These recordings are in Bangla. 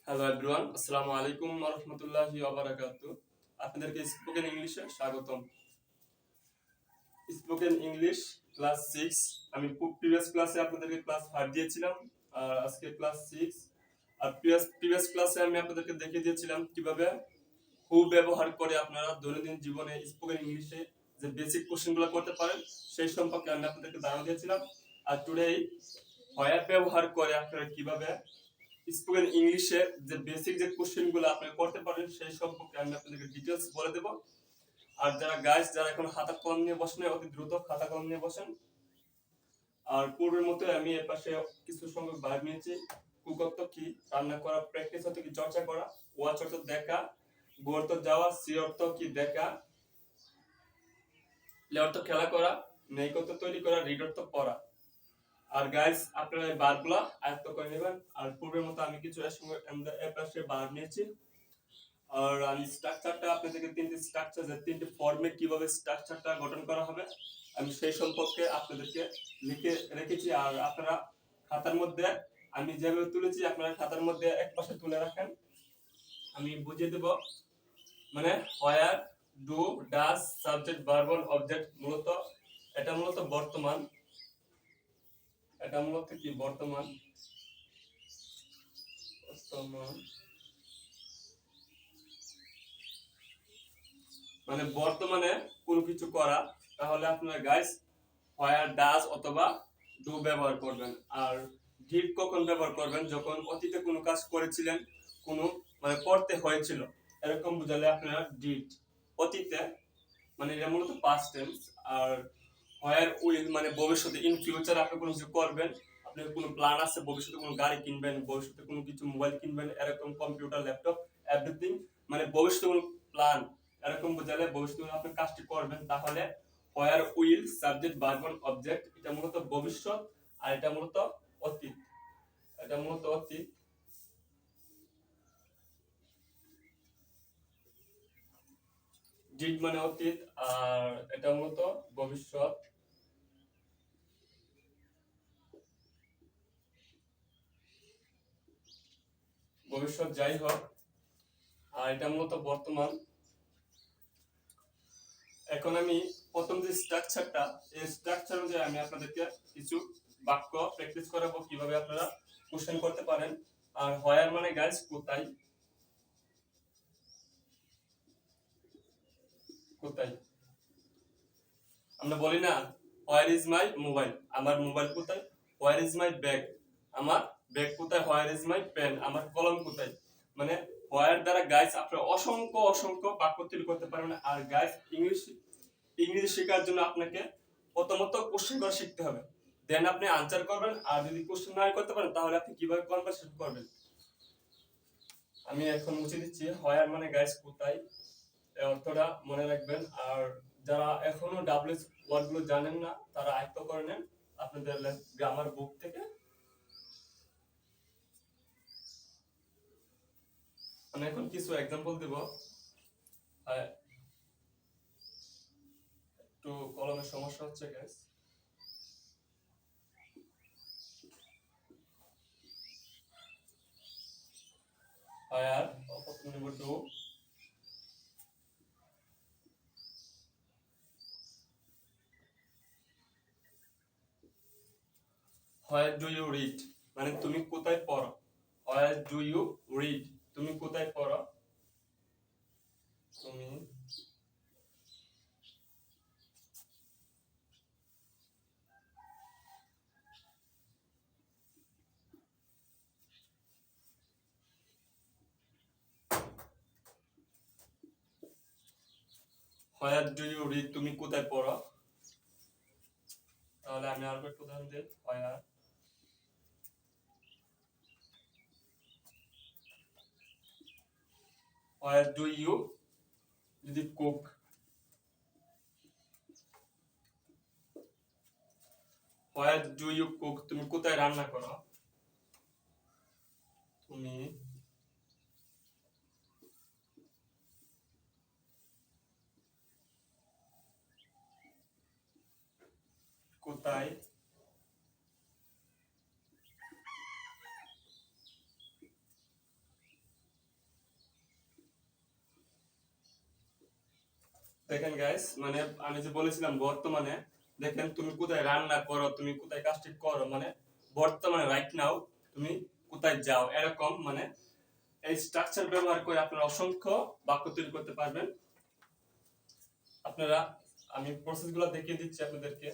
হ্যালো এভরিওয়ান, আসসালামু আলাইকুম ওয়া রাহমাতুল্লাহি ওয়া বারাকাতুহু। আপনাদেরকে স্পোকেন ইংলিশে স্বাগতম। Spoken English class 6। আমি প্রিভিয়াস ক্লাসে আপনাদেরকে ক্লাস 5 দিয়েছিলাম, আর আজকে ক্লাস 6। আর প্রিভিয়াস ক্লাসে আমি আপনাদেরকে দেখিয়ে দিয়েছিলাম কিভাবে হু ব্যবহার করে আপনারা দৈনন্দিন জীবনে স্পোকেন ইংলিশে যে বেসিক কোশ্চেনগুলো করতে পারেন সেই সম্পর্কে আমি আপনাদেরকে ধারণা দিয়েছিলাম। আর টুডে হোয়ার ব্যবহার করে আপনারা কিভাবে স্পোকেন ইংলিশে যে বেসিক যে কোশ্চেনগুলো আপনি করতে পারেন সেই সম্পর্কে আমি আপনাদেরকে ডিটেইলস বলে দেব। আর যারা এখন খাতা কলম নিয়ে বসেন, অতি দ্রুত খাতা কলম নিয়ে বসেন। আর পূর্বের মতো আমি এর পাশে কিছু সংখ্যক ভাগ নিয়েছি। কুক অর্থ কি, রান্না করা, প্র্যাকটিস অর্থ কি, চর্চা করা, ওয়াচ অর্থ দেখা, গো অর্থ যাওয়া, সি অর্থ কি, দেখা, প্লে অর্থ খেলা করা, মেক অর্থ তৈরি করা, রিড অর্থ পড়া। আর গাইস আপনারা এই বারগুলা আয়ত্ত করে নেবেন। আর পূর্বের মতো আমি কিছু এর পাশে বার নিয়েছি। আর আমি স্ট্রাকচারটা আপনাদেরকে তিনটি ফর্মে কিভাবে স্ট্রাকচারটা গঠন করা হবে আমি সেই সম্পর্কে আপনাদেরকে লিখে রেখেছি। আর আপনারা খাতার মধ্যে আমি যেভাবে তুলেছি আপনারা খাতার মধ্যে এক পাশে তুলে রাখেন। আমি বুঝিয়ে দেব। মানে where, do, does, subject, verb, object এটা মূলত বর্তমান। এটা মূলত কি বর্তমান বর্তমান মানে বর্তমানে কোনো কিছু করা। তাহলে আপনারা গাইস হোয়ার, ডাজ অথবা ডু ব্যবহার করবেন। আর ডিড কখন ব্যবহার করবেন? যখন অতীতে কোনো কাজ করেছিলেন, কোনো মানে করতে হয়েছিল, এরকম বুঝালে আপনারা ডিড। অতীতে মানে এটা মূলত পাস্ট টেন্স। আর হোয়ার উইল মানে ভবিষ্যতে, ইন ফিউচার আপনি কোনো কিছু করবেন, আপনার কোনো প্ল্যান আছে, ভবিষ্যতে কোনো গাড়ি কিনবেন, ভবিষ্যতে কোনো কিছু মোবাইল কিনবেন, এরকম কম্পিউটার, ল্যাপটপ, এভরিথিং মানে ভবিষ্যতে কোনো প্ল্যান, এরকম বোঝালে ভবিষ্যতে আপনি কাজটি করবেন। তাহলে where will, subject, verb, object, এটা মূলত ভবিষ্যৎ। আর এটা মূলত অতীত। এটা মূলত অতীত। ডিড মানে অতীত, আর এটা মূলত ভবিষ্যৎ। ভবিষ্যৎ যাই হোক। আর এটা মূলত বর্তমান। এখন আমি প্রথম যে স্ট্রাকচারটা, এই স্ট্রাকচার অনুযায়ী আমি আপনাদেরকে কিছু বাক্য প্র্যাকটিস করাবো কিভাবে আপনারা কোশ্চেন করতে পারেন। আর হোয়ার মানে গাইস কোথায়, কোথায় আমরা বলি না হোয়ার ইজ মাই মোবাইল, আমার মোবাইল কোথায়? হোয়ার ইজ মাই ব্যাগ, আমার ব্যাগ কোথায়? হোয়ার ইজ মাই পেন, আমার কলম কোথায়? মানে হোয়ার দ্বারা গাইস আপনারা অসংখ্য অসংখ্য বাক্য তৈরি করতে পারবেন। আর গাইস ইংরেজি শেখার জন্য আপনাকে প্রথমত কোশ্চেন করা শিখতে হবে, দেন আপনি আনসার করবেন। আর যদি কোশ্চেন না করতে পারেন তাহলে আপনি কিভাবে কনভারসেশন করবেন। আমি এখন মুছে দিচ্ছি। হোয়ার মানে গাইস কোথায়, এই অর্থটা মনে রাখবেন। আর যারা এখনো ডাব্লিউএস ওয়ার্ড গুলো জানেন না তারা আয়ত্ত করে নেন আপনাদের গ্রামার বুক থেকে। আমি এখন কিছু এক্সাম্পল দেব। একটু কলমের সমস্যা হচ্ছে গাইস। হোয়ার প্রথম নেব do. Where do you read মানে তুমি কোথায় পড়ো। হোয়ার ডু ইউ রিড, তুমি কোথায় পড়ো, তুমি হোয়ার ডু ইউ রিড, তুমি কোথায় পড়ো। তাহলে আমি আরো একটু উদাহরণ দিই। হোয়ার ডু ইউ যদি cook, where do you cook, তুমি কোথায় রান্না করো, তুমি কোথায় দেখেন গাইস, মানে আমি যে বলেছিলাম বর্তমানে, দেখেন তুমি কোথায় রান্না করো, তুমি কোথায় কাজটি করো, মানে বর্তমানে রাইট নাও তুমি কোথায় যাও, এরকম মানে এই স্ট্রাকচার ব্যবহার করে আপনারা অসংখ্য বাক্য তৈরি করতে পারবেন। আপনারা, আমি প্রসেসগুলো দেখিয়ে দিচ্ছি আপনাদেরকে।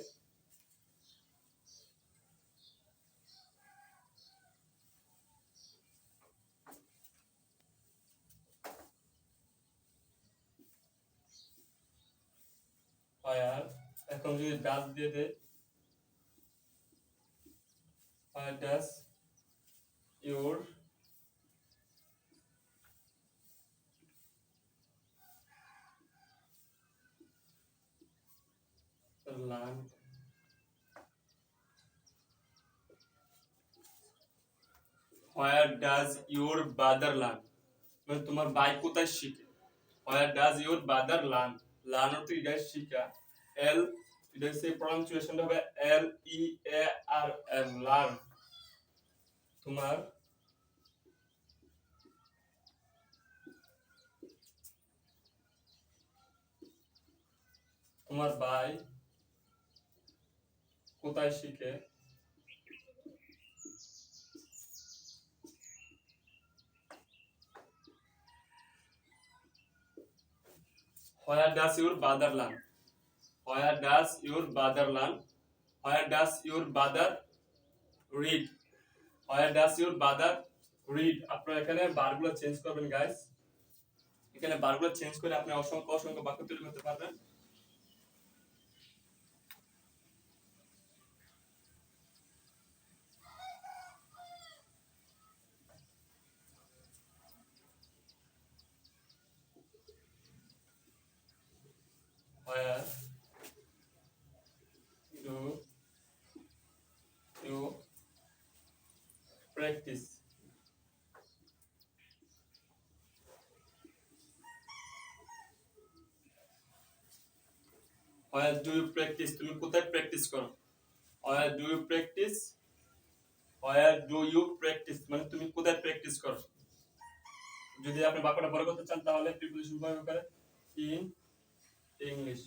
ফায়ার, এখন যদি ডাস দিয়ে দেয়, fire does your land, where does your brother learn, মানে তোমার ভাই কোথায় শিখে। where does your brother learn, learn অর্থ কি গাইস শিখা, এল, এটা হচ্ছে প্রনাউন্সিয়েশন হবে এল ই এ আর এন, লার্ন। তোমার তোমার ভাই কোথায় শিখে, where does your brother learn, where does your brother learn, where does your brother read, where does your brother read। আপনারা এখানে বারগুলো চেঞ্জ করবেন গাইস, এখানে বারগুলো চেঞ্জ করে আপনি অসংখ্য অসংখ্য বাক্য তৈরি করতে পারবেন। where do you practice, where do you practice, তুমি কোথায় প্র্যাকটিস করো, where do you practice, where do you practice মানে তুমি কোথায় প্র্যাকটিস করো। যদি আপনি বাক্যটা বড় করতে চান তাহলে প্রিপোজিশন ব্যবহার করে in English.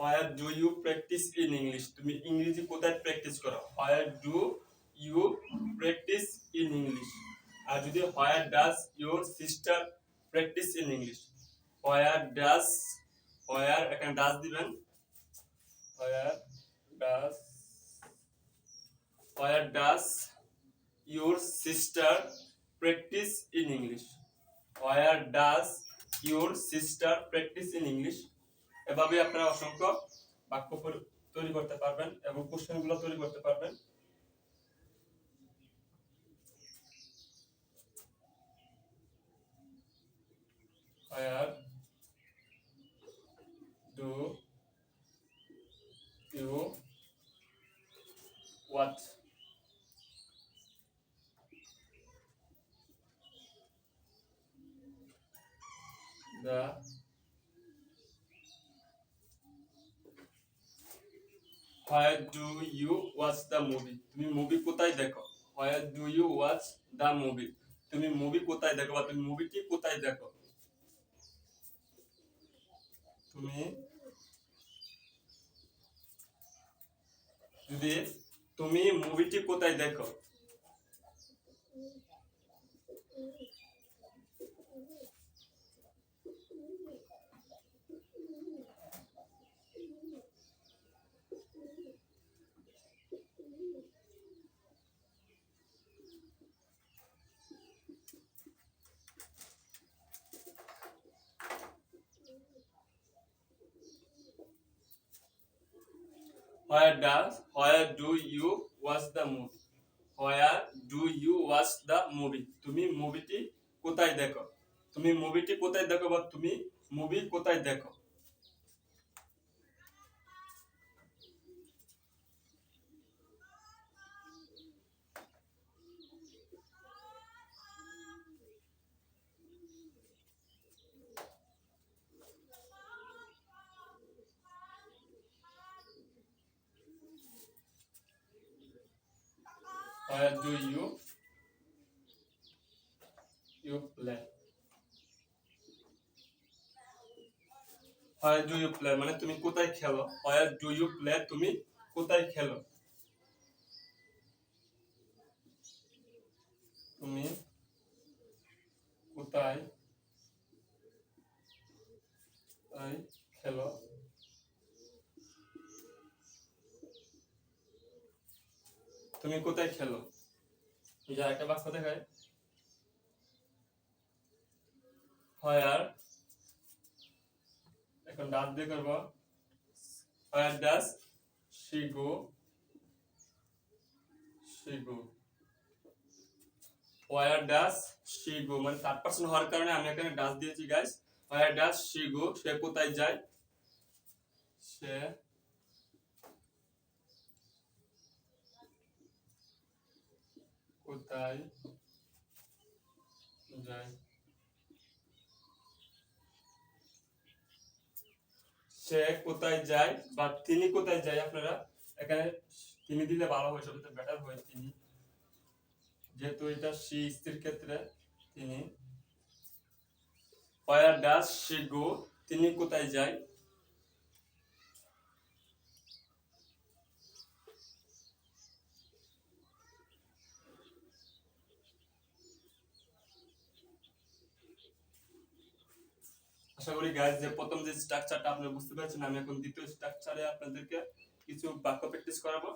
where do you practice in english, তুমি ইংরেজি কোথায় প্র্যাকটিস করো, where do you practice in english। আর যদি where does your sister practice in english, where does, where এখানে does দিবেন, where does, where does your sister practice in english, where does your sister practice in english। এভাবে আপনারা অসংখ্য বাক্য তৈরি করতে পারবেন এবং কোশ্চেনগুলো তৈরি করতে পারবেন। where do you watch the where do you watch the movie, তুমি মুভি কোথায় দেখো, where do you watch the movie, তুমি মুভি কোথায় দেখো বা তুমি মুভিটি কোথায় দেখো। তুমি যদি তুমি মুভিটি কোথায় দেখো, where do you watch the movie, where do you watch the movie, তুমি মুভিটি কোথায় দেখো, তুমি মুভিটি কোথায় দেখো বা তুমি মুভি কোথায় দেখো। where do you you play? Where do you play মানে তুমি কোথায় খেলো? Where do you play তুমি কোথায় খেলো? তুমি কোথায় খেলো? তুমি কোথায় খেলো? এই যে একটা বাক্য দেখায় where, এখন ডাস দিয়ে করব where does she go, where does she go মানে থার্ড পারসন হওয়ার কারণে আমি এখানে ডাস দিয়েছি guys. where does she go সে কোথায় যায়? সে কোথায় যায়? সে কোথায় যায় বা তিনি কোথায় যায়, আপনারা এখানে তিনি দিলে ভালো হয়, সবচেয়ে বেটার হয় তিনি, যেহেতু এটা সে স্ত্রীর ক্ষেত্রে তিনি। where does she go তিনি কোথায় যায়? আশা করি গাইস যে প্রথম যে স্ট্রাকচারটা আপনারা বুঝতে পেরেছেন। আমি এখন দ্বিতীয় স্ট্রাকচারে আপনাদেরকে কিছু বাক্য প্র্যাকটিস করাবো।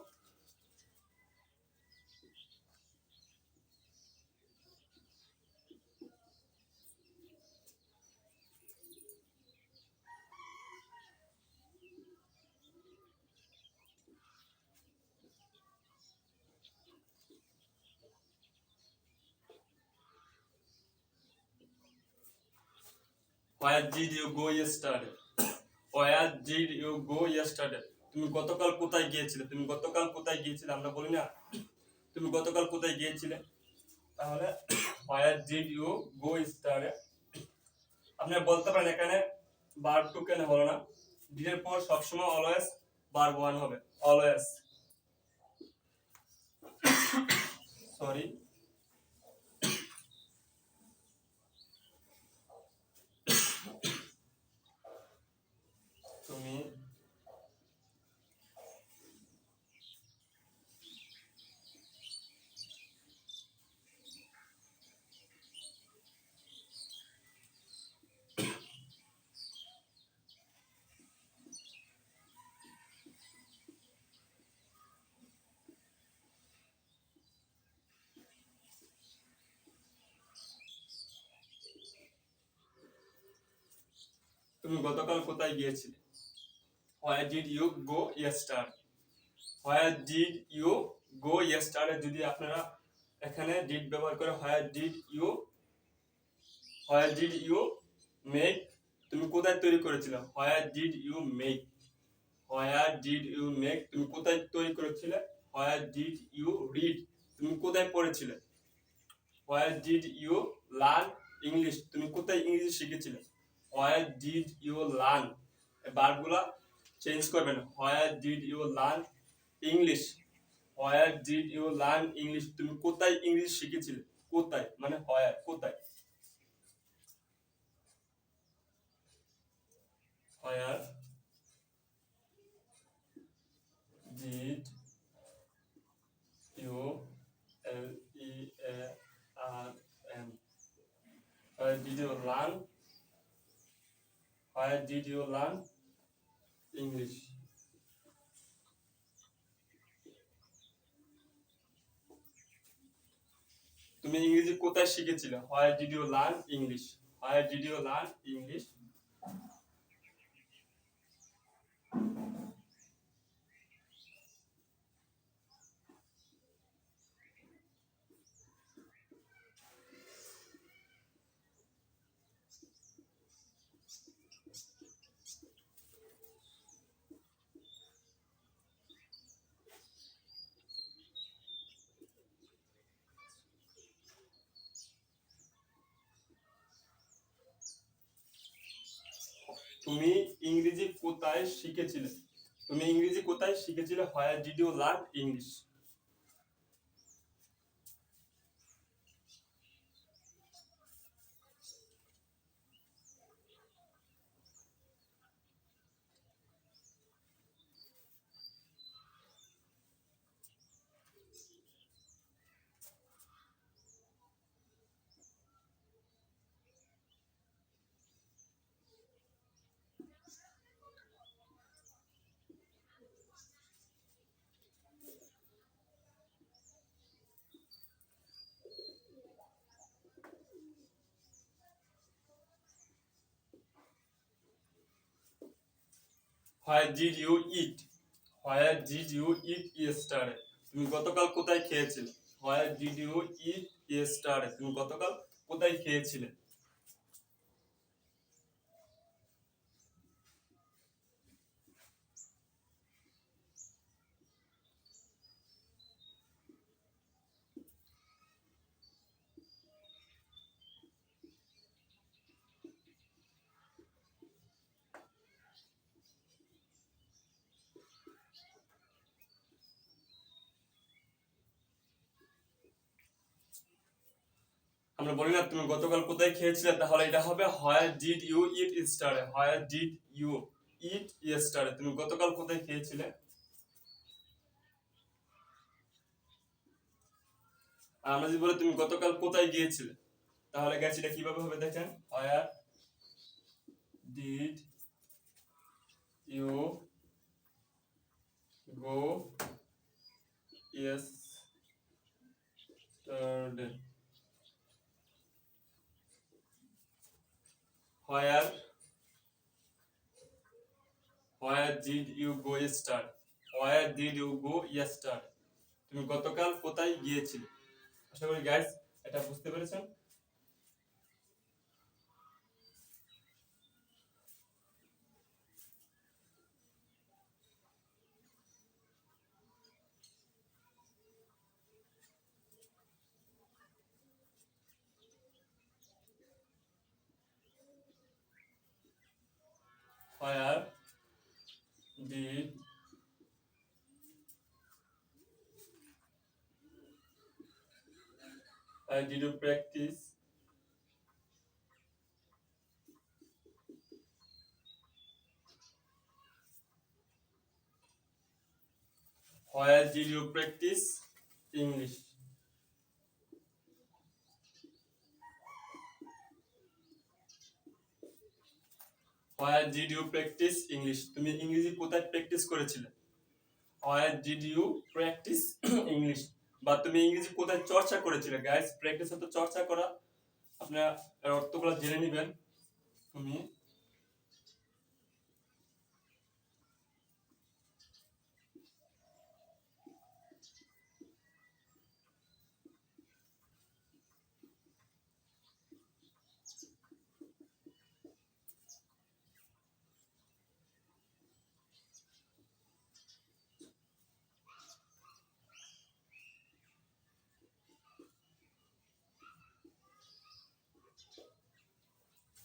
Where did you go yesterday? Where did you go yesterday? তুমি গতকাল কোথায় গিয়েছিলে? তুমি গতকাল কোথায় গিয়েছিলে আমরা বলি না, তুমি গতকাল কোথায় গিয়েছিলে? তাহলে where did you go yesterday? আপনি বলতে পারেন এখানে ভার্ব টু কেন হলো না? ডিড এর পর সবসময় অলওয়েজ ভার্ব ওয়ান হবে, অলওয়েজ। সরি, তুমি তুমি গতকাল কোথায় গিয়েছিলে? Where did you go yesterday? Where did you go yesterday যদি আপনারা এখানে did ব্যবহার করে where did you make তুমি কোথায় তৈরি করেছিলে? where did you make তুমি কোথায় তৈরি করেছিলে? where did you read তুমি কোথায় পড়েছিলে? where did you learn English তুমি কোথায় ইংরেজি শিখেছিলে? where did you learn এই ভার্বগুলো চেঞ্জ করবেন। where did you learn English? where did you learn English তুমি কোথায় ইংরেজি শিখেছিলে? কোথায় মানে where, কোথায়। where did you learn where did you learn English? তুমি ইংরেজি কোথায় শিখেছিলে? where did you learn English? where did you learn English? তুমি ইংরেজি কোথায় শিখেছিলে? তুমি ইংরেজি কোথায় শিখেছিলে? where did you learn English? Where did you eat, where did you eat yesterday, তুমি গতকাল কোথায় খেয়েছিলে। Where did you eat yesterday, তুমি গতকাল কোথায় খেয়েছিলে। আমরা বলি না তুমি গতকাল কোথায় খেয়েছিলে, তাহলে এটা হবে where did you eat yesterday, where did you eat yesterday, তুমি গতকাল কোথায় খেয়েছিলে। আর আমরা যদি বলি তুমি গতকাল কোথায় গিয়েছিলে, তাহলে গেছিলে কিভাবে হবে দেখেন, where did you go yesterday, where did you go yesterday, where did you go yesterday, তুমি গতকাল কোথায় গিয়েছিলে। আশা করি গাইস এটা বুঝতে পেরেছেন। Where did you practice where did you practice English, where did you practice English, তুমি ইংরেজি কোথায় প্র্যাকটিস করেছিলে। where did you practice English, বা তুমি ইংরেজি কোথায় চর্চা করেছিলে। গাইস প্র্যাকটিস হতো চর্চা করা, আপনারা এর অর্থগুলো জেনে নেবেন। তুমি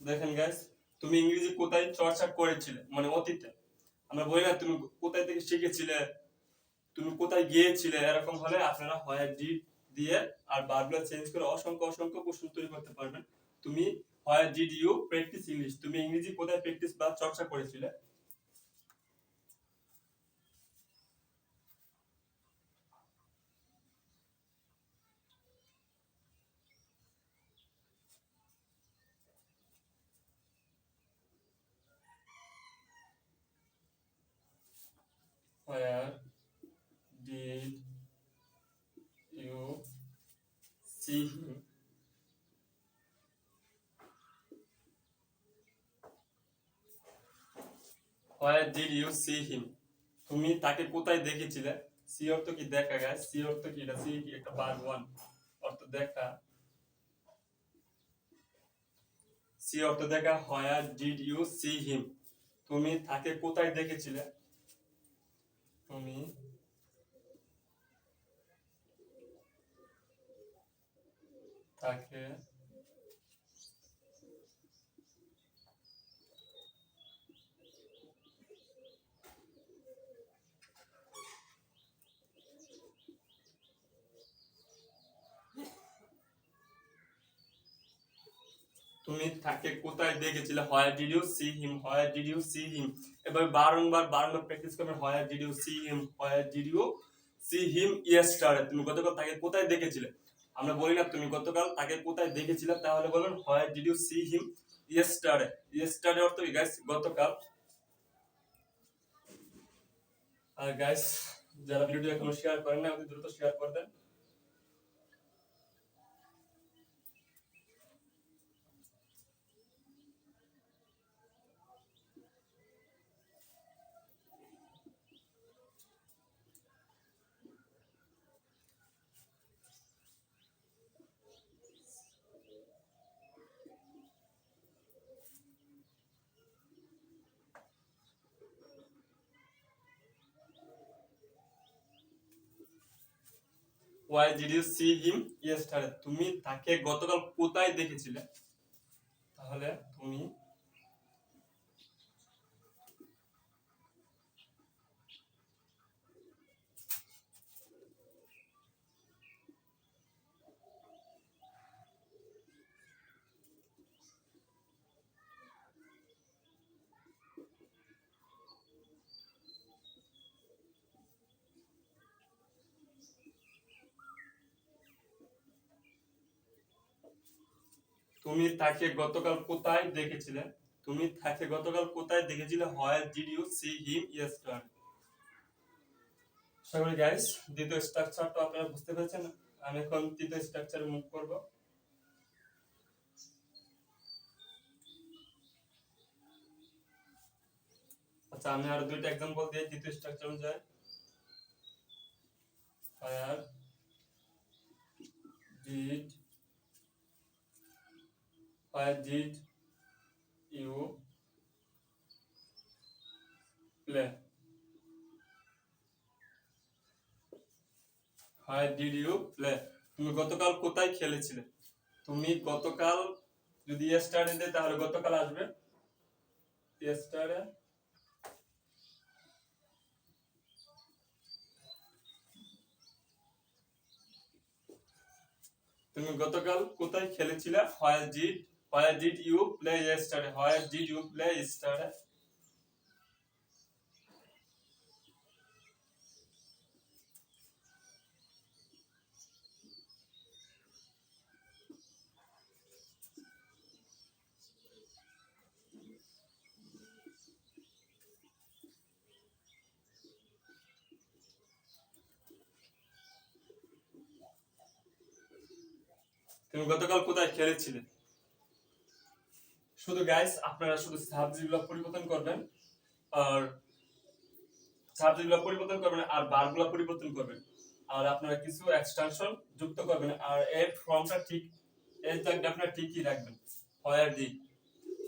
দেখেন গাইস, তুমি ইংরেজি কোথায় চর্চা করেছিলে মানে অতীতে, আমরা বলি না তুমি কোথায় থেকে শিখেছিলে, তুমি কোথায় গিয়েছিলে, এরকম হলে আপনারা হয় ডিড দিয়ে আর ভার্বগুলো চেঞ্জ করে অসংখ্য অসংখ্য প্রশ্ন তৈরি করতে পারবেন। তুমি হয় ডিড ইউ প্র্যাকটিস ইংলিশ, তুমি ইংরেজি কোথায় প্র্যাকটিস বা চর্চা করেছিলে। Where did you see him, where did you see him, তুমি তাকে কোথায় দেখেছিলে। সি অর্থ কি দেখা, গাইস সি অর্থ কি, এটা সি কি একটা ভার্ব ওয়ান অর্থ দেখা, সি অর্থ দেখা, where did you see him, তুমি তাকে কোথায় দেখেছিলে, তুমি তাকে তুমি তাকে কোথায় দেখেছিলে, where did you see him, where did you see him, এভাবে বারংবার বারংবার প্র্যাকটিস করবেন। Where did you see him, where did you see him yesterday, তুমি গতকাল তাকে কোথায় দেখেছিলে। আমরা বলি না তুমি গতকাল তাকে কোথায় দেখেছিলে, তাহলে বলবেন where did you see him yesterday, yesterday অর্থ কি গাইস গতকাল। আর গাইস যারা ভিডিওটি এখনো শেয়ার করেন না অতি দ্রুত শেয়ার করে দেন। Why did you see him yesterday? তুমি তাকে গতকাল কোথায় দেখেছিলে? তাহলে তুমি তাকে গতকাল কোথায় দেখেছিলে? তুমি তাকে গতকাল কোথায় দেখেছিলে? Where did you see him yesterday? আশা করি গাইস দ্বিতীয় স্ট্রাকচারটা আপনারা বুঝতে পেরেছেন। আমি এখন তৃতীয় স্ট্রাকচারে মুভ করব। আচ্ছা, আমি আরো দুইটা एग्जांपल দিয়ে তৃতীয় স্ট্রাকচার অনুযায়ী Where did you play? Where did you play? তুমি গতকাল কোথায় খেলেছিলে? তুমি গতকাল যদি yesterday দেয় তাহলে গতকাল আসবে yesterday। তুমি গতকাল কোথায় খেলেছিলে? Where did you play yesterday? Where did you play yesterday? তুমি গতকাল কোথায় খেলেছিলে? শুধু গাইস আপনারা শুধু সাবজেক্টগুলো পরিবর্তন করবেন আর আর বারগুলো পরিবর্তন করবেন আর আপনারা কিছু এক্সটেনশন যুক্ত করবেন আর এর ফর্মটা ঠিক এর জায়গাটা আপনারা ঠিকই রাখবেন।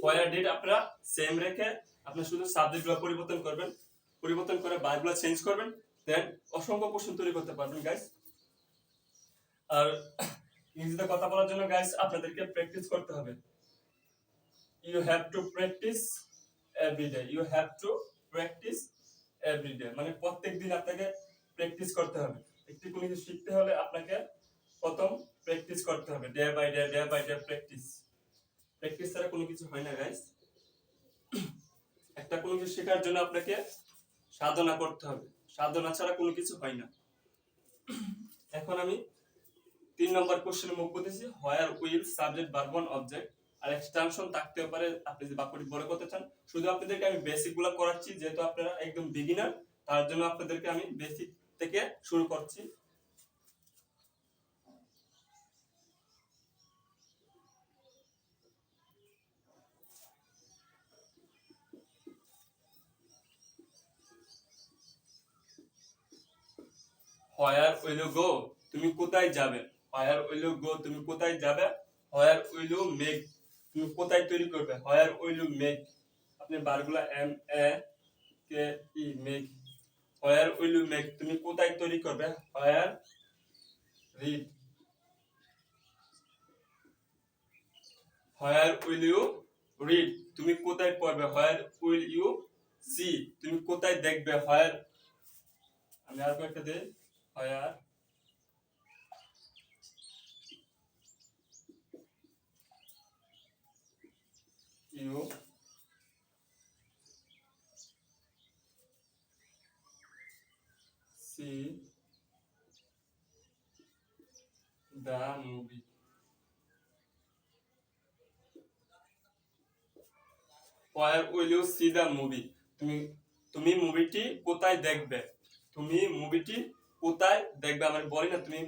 Where did আপনারা সেম রেখে আপনি শুধু সাবজেক্টগুলো পরিবর্তন করে বারগুলো চেঞ্জ করবেন, দেন অসংখ্য কোশ্চেন তৈরি করতে পারবেন গাইস। আর ইংরেজিতে কথা বলার জন্য গাইস আপনাদেরকে প্র্যাকটিস করতে হবে। You have to practice every day. You have to practice every day. মানে প্রত্যেকদিন আপনাকে প্র্যাকটিস করতে হবে। একটি কোনো কিছু শিখতে হলে আপনাকে প্রথম প্র্যাকটিস করতে হবে। ডে বাই ডে প্র্যাকটিস ছাড়া কোনো কিছু হয় না গাইস। একটা কোনো কিছু শেখার জন্য আপনাকে সাধনা করতে হবে, সাধনা ছাড়া কোনো কিছু হয় না। এখন আমি 3 নম্বর কোশ্চেনে মুভ করতেছি। Where will subject verb object আর এক্সটেনশন থাকতে পারে আপনি যে বাক্যটি বড় করতে চান। শুধু আপনাদেরকে আমি বেসিকগুলো করাচ্ছি, যেহেতু আপনারা একদম বিগিনার, তার জন্য আপনাদেরকে আমি বেসিক থেকে শুরু করছি। Where will you go? তুমি কোথায় যাবে? Where will you go? তুমি কোথায় যাবে? Where will you make? তুমি কোথায় তৈরি করবে? Where will you make? আপনি বারগুলা make। Where will you make? তুমি কোথায় তৈরি করবে? Where read? Where will you read? তুমি কোথায় পড়বে? Where will you see? তুমি কোথায় দেখবে? Where আমি আর কয়েকটা দেই। Where you see the movie? Where will you see the movie? তুমি মুভিটি কোথায় দেখবে? তুমি মুভিটি কোথায় দেখবে? আমি বলি না তুমি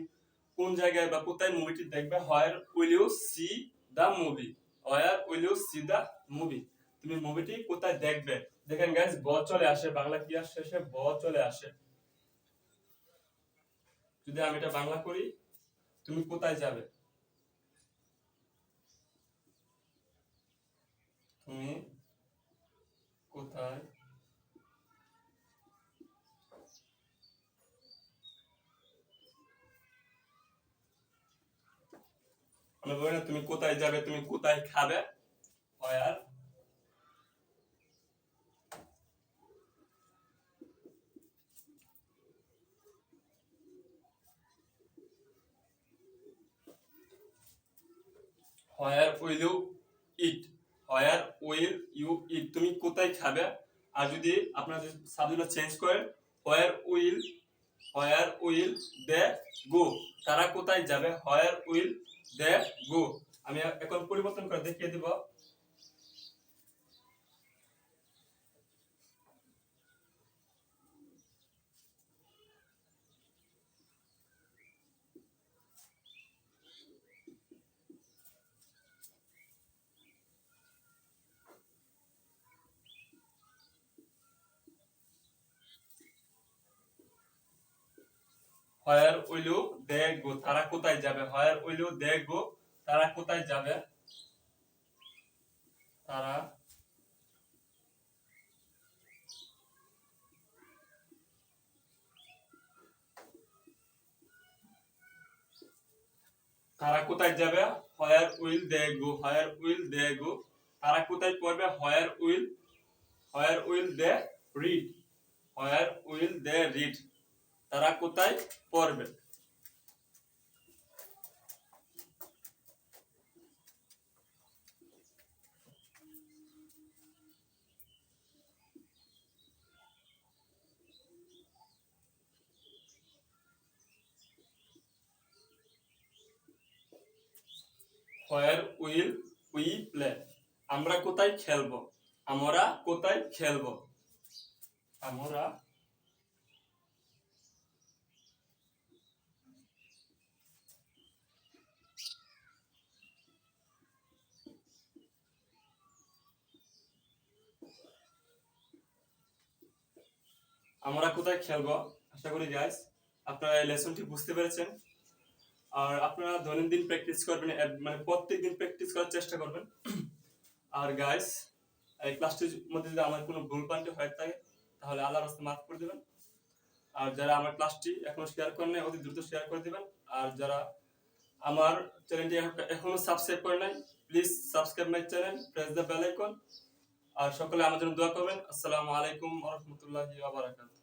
কোন জায়গায় বা কোথায় মুভিটি দেখবে। Where will you see the movie? Where will you see the movie? তুমি মুভিটি কোথায় দেখবে? দেখেন গাইস ব চলে আসে, বাংলা ক্রিয়ার শেষে ব চলে আসে। যদি আমি এটা বাংলা করি, তুমি কোথায় যাবে? তুমি কোথায় আমরা বলি না তুমি কোথায় যাবে, তুমি কোথায় খাবে, where where will you eat, where will you eat, তুমি কোথায় খাবে। আর যদি আপনারা যদি সাবজেক্টটা চেঞ্জ করেন, where will they go, তারা কোথায় যাবে, where will they go। আমি এখন পরিবর্তন করে দেখিয়ে দিব। where will you they go, তারা কোথায় যাবে, where will you they go, তারা কোথায় যাবে, তারা তারা কোথায় যাবে, where will they go, where will they go, তারা কোথায় পড়বে, where will they read, where will they read, তারা কোথায় পড়বে। where will we play, আমরা কোথায় খেলবো, আমরা কোথায় খেলবো, আমরা আমরা কোথায় খেলবো। আশা করি গাইস আপনারা এই লেসনটি বুঝতে পেরেছেন। আর আপনারা দৈনন্দিন প্র্যাকটিস করবেন, মানে প্রত্যেকদিন প্র্যাকটিস করার চেষ্টা করবেন। আর গাইস এই ক্লাসটির মধ্যে যদি আমার কোনো ভুল ভ্রান্তি হয়ে থাকে তাহলে আল্লাহর রাস্তায় মাফ করে দিবেন। আর যারা আমার ক্লাসটি এখনো শেয়ার করেন নাই অতি দ্রুত শেয়ার করে দিবেন। আর যারা আমার চ্যানেলটি এখনো সাবস্ক্রাইব করে নাই, please subscribe my channel, press the bell icon. আর সকলে আমার জন্য দোয়া করবেন। আসসালামু আলাইকুম ওয়া রাহমাতুল্লাহি ওয়া বারাকাতুহু।